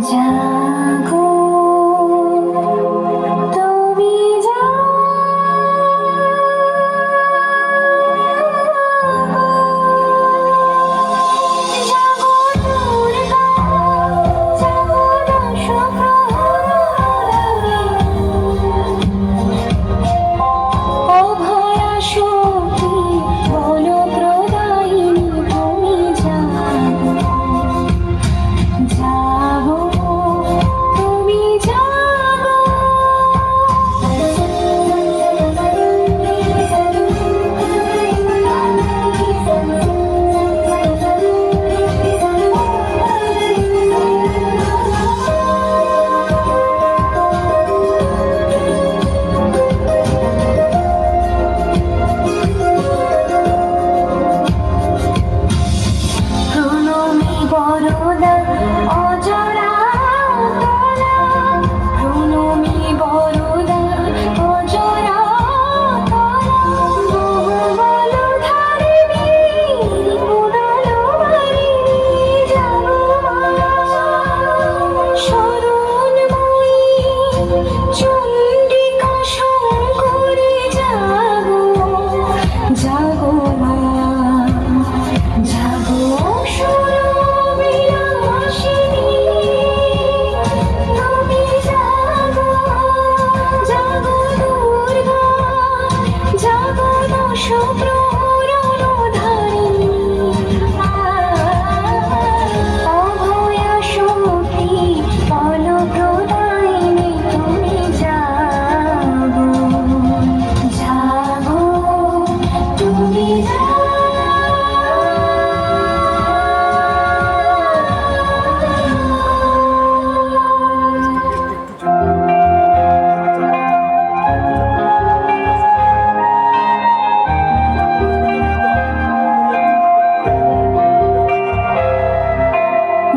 জাগো তুমি জাগো দুর্গা জাগো দশপ্রহরী অভয়া শক্তি বলপ্রদায়িনী তুমি জাগো জাগো তুমি জাগো প্রণমী বরদা অজরা তরা প্রণমী বরদা অজরা তরা বহুবল ধারিণী মুরাল বারিণী জাগো শরণময়ী চণ্ডিকা শঙ্করী জাগো জাগো মা জাগো সুরবিলাসিনী তুমি জাগো জাগো দুর্গা জাগো দশপ্রহরণধারিণী অভয়া শক্তি বলপ্রদায়িনী তুমি জাগো জাগো তুমি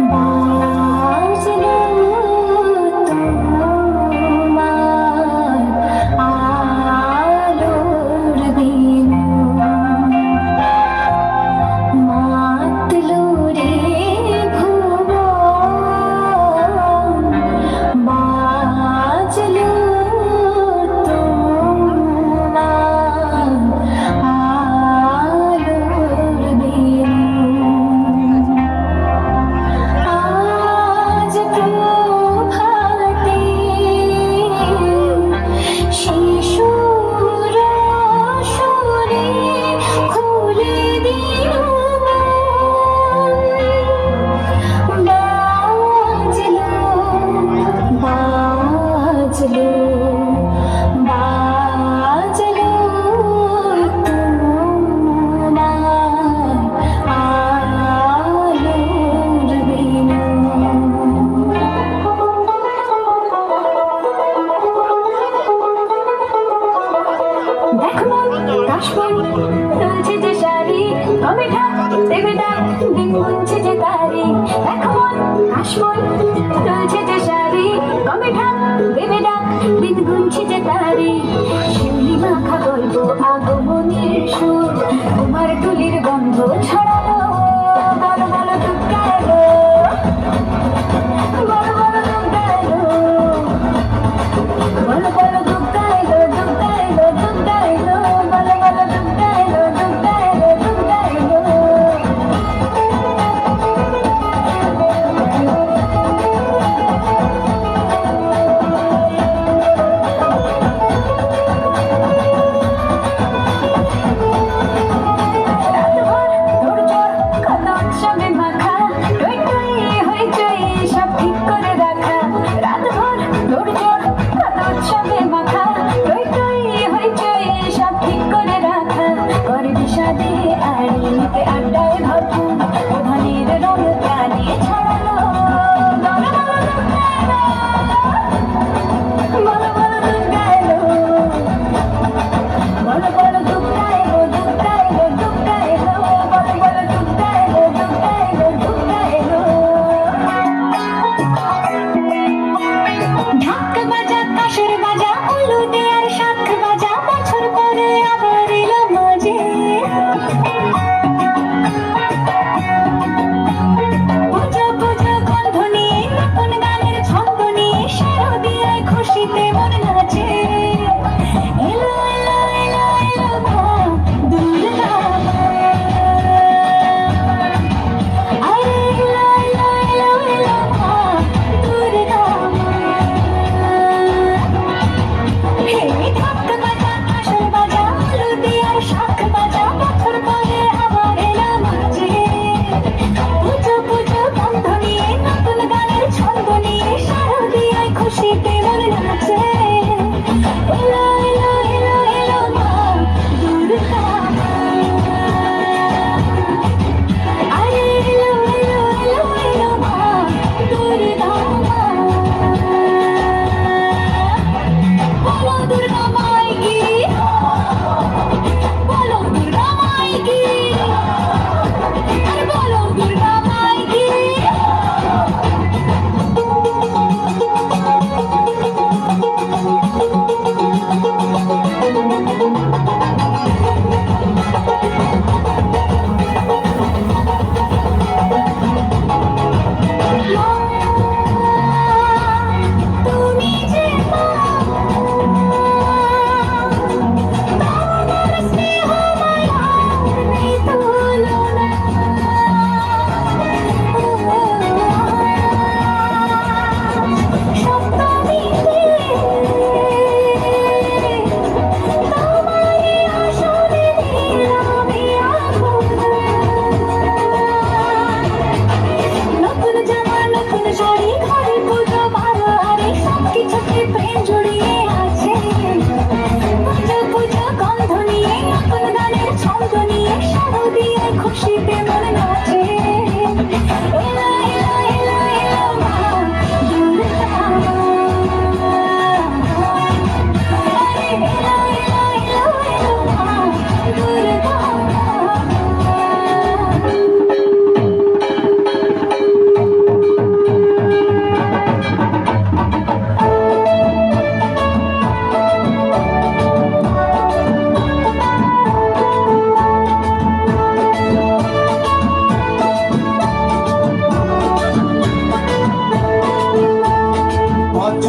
বাজলো তোমার আলোর বিনু মাতলো রে ভুবন বাজলো তোমার আলোর বিনু আজ প্রভাতে শিশুর সুরে খুলে দিল বাজলো বাজলো বাজলো তোমার আলোর বিনু দেখো কাশবন তুলছে যে শাড়ি তবে ঢাক দেবে ডাক দিন গুনছে যে তারি দেখো কাশবন তুলছে যে শাড়ি তবে ঢাক দেবে ডাক দিন গুনছে যে তারি শিউলি মাখা গল্প আগমনের সুর তোমার তুলির গন্ধ ছড়ালো বড় বড় দুর্গা এলো বড় বড় দুর্গা এলো বড় বড় দুর্গা এলো দুর্গা এলো দুর্গা এলো বড় বড় দুর্গা এলো দুর্গা এলো দুর্গা এলো রাতভর তোড়জোড় কত উৎসবে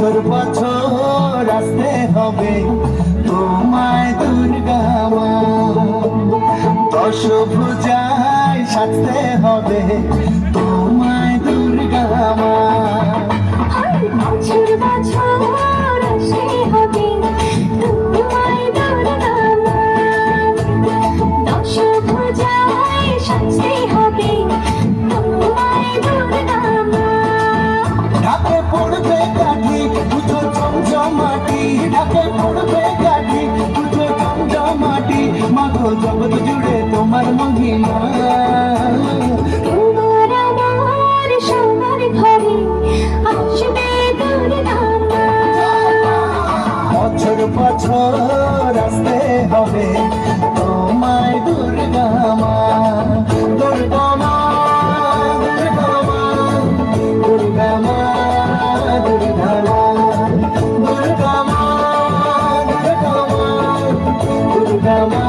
বছর বছর আসতে হবে তোমায় দুর্গা মা, দশভুজায় সাজতে হবে তোমায় দুর্গা মা। বছর বছর আসে হবে তোমায় দুর্গা মা, দশভুজায় সাজতে হবে তোমায় দুর্গা মা। ঢাকে পড়বে কাঠি পুজো জমজমাটি, ঢাকে পড়বে কাঠি পুজো জমজমাটি, মাগো জগৎ জুড়ে তোমার মহিমা। তোমার আমার সবার ঘরে আসবে দুর্গা মা। বছর বছর আসতে হবে তোমায় দুর্গা মা, দুর্গা মা, দুর্গা মা, দুর্গা মা, দুর্গা মা, দুর্গা মা, দুর্গা মা, দুর্গা মা,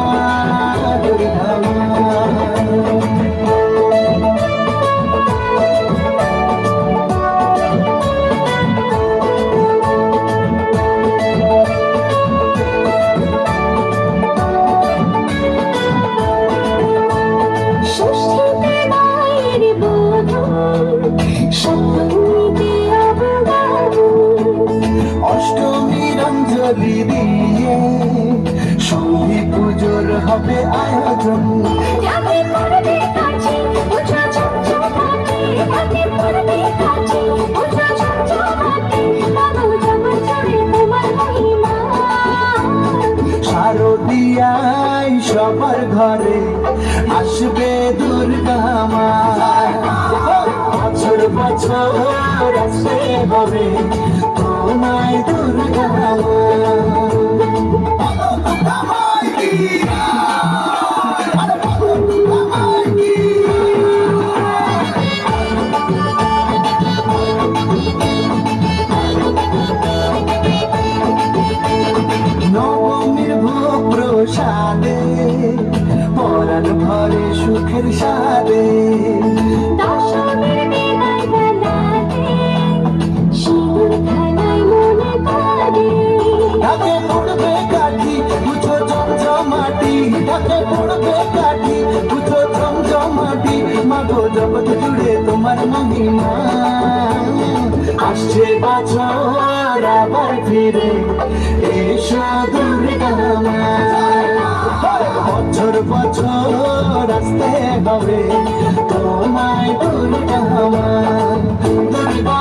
দুর্গা মা। ষষ্ঠীতে মায়ের বোধন, সপ্তমীতে অবগাহন, অষ্টমীর অঞ্জলি দিয়ে সন্ধি পুজোর হবে আয়োজন। ঢাকে পড়বে কাঠি পুজো জমজমাটি, ঢাকে পড়বে কাঠি পুজো জমজমাটি, মাগো জগৎ জুড়ে তোমার মহিমা। শারদিয়ায় সবার ঘরে আসবে দুর্গা মা, বছর বছর আসতে হবে তোমায় দুর্গা মা। নবমীর ভোগ প্রসাদে পরাণ ভরে সুখের সাদে, দশমীর বিদায় বেলাতে সিঁদুর খেলায় মনে করে। ঢাকে পড়বে কাঠি পুজো জমজমাটি, ঢাকে পড়বে কাঠি পুজো জমজমাটি, মাগো জগৎ জুড়ে তোমার মহিমা। আসছে বছর আবার ফিরে এসো দুর্গা মা, বছর বছর আসতে হবে তোমায় দুর্গা মা, দুর্গা